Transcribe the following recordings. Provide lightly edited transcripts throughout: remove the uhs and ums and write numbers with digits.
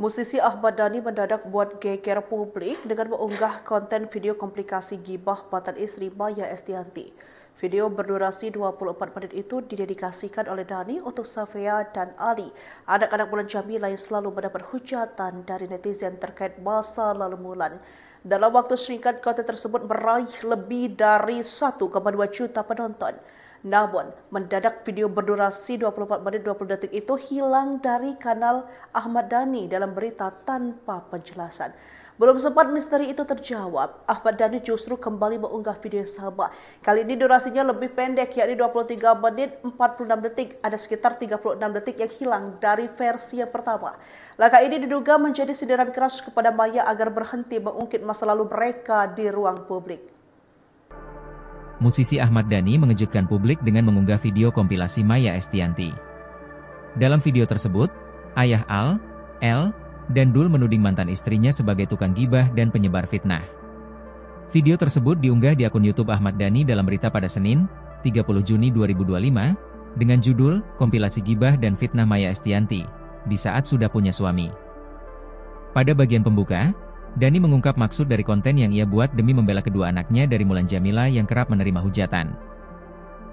Musisi Ahmad Dhani mendadak buat geger publik dengan mengunggah konten video komplikasi gibah mantan istri Maya Estianty. Video berdurasi 24 menit itu didedikasikan oleh Dhani untuk Safea dan Ali, anak-anak Mulan Jameela yang selalu mendapat hujatan dari netizen terkait masa lalu Mulan. Dalam waktu singkat, konten tersebut meraih lebih dari 1,2 juta penonton. Namun, mendadak video berdurasi 24 menit 20 detik itu hilang dari kanal Ahmad Dhani dalam berita tanpa penjelasan. Belum sempat misteri itu terjawab, Ahmad Dhani justru kembali mengunggah video yang sama. Kali ini durasinya lebih pendek, yakni 23 menit 46 detik. Ada sekitar 36 detik yang hilang dari versi yang pertama. Langkah ini diduga menjadi sindiran keras kepada Maya agar berhenti mengungkit masa lalu mereka di ruang publik. Musisi Ahmad Dhani mengejutkan publik dengan mengunggah video kompilasi Maya Estianty. Dalam video tersebut, ayah Al, El, dan Dul menuding mantan istrinya sebagai tukang gibah dan penyebar fitnah. Video tersebut diunggah di akun YouTube Ahmad Dhani dalam berita pada Senin, 30 Juni 2025, dengan judul Kompilasi Gibah dan Fitnah Maya Estianty, di saat sudah punya suami. Pada bagian pembuka, Dhani mengungkap maksud dari konten yang ia buat demi membela kedua anaknya dari Mulan Jameela yang kerap menerima hujatan.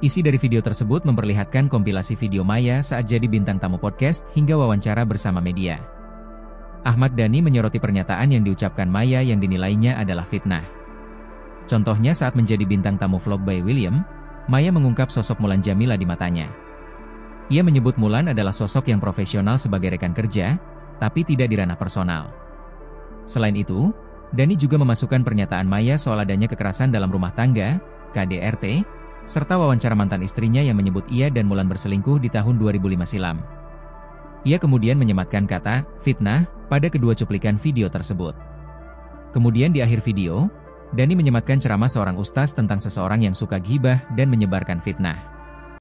Isi dari video tersebut memperlihatkan kompilasi video Maya saat jadi bintang tamu podcast hingga wawancara bersama media. Ahmad Dhani menyoroti pernyataan yang diucapkan Maya yang dinilainya adalah fitnah. Contohnya saat menjadi bintang tamu vlog by William, Maya mengungkap sosok Mulan Jameela di matanya. Ia menyebut Mulan adalah sosok yang profesional sebagai rekan kerja, tapi tidak di ranah personal. Selain itu, Dhani juga memasukkan pernyataan Maya soal adanya kekerasan dalam rumah tangga, KDRT, serta wawancara mantan istrinya yang menyebut ia dan Mulan berselingkuh di tahun 2005 silam. Ia kemudian menyematkan kata fitnah pada kedua cuplikan video tersebut. Kemudian di akhir video, Dhani menyematkan ceramah seorang ustaz tentang seseorang yang suka ghibah dan menyebarkan fitnah.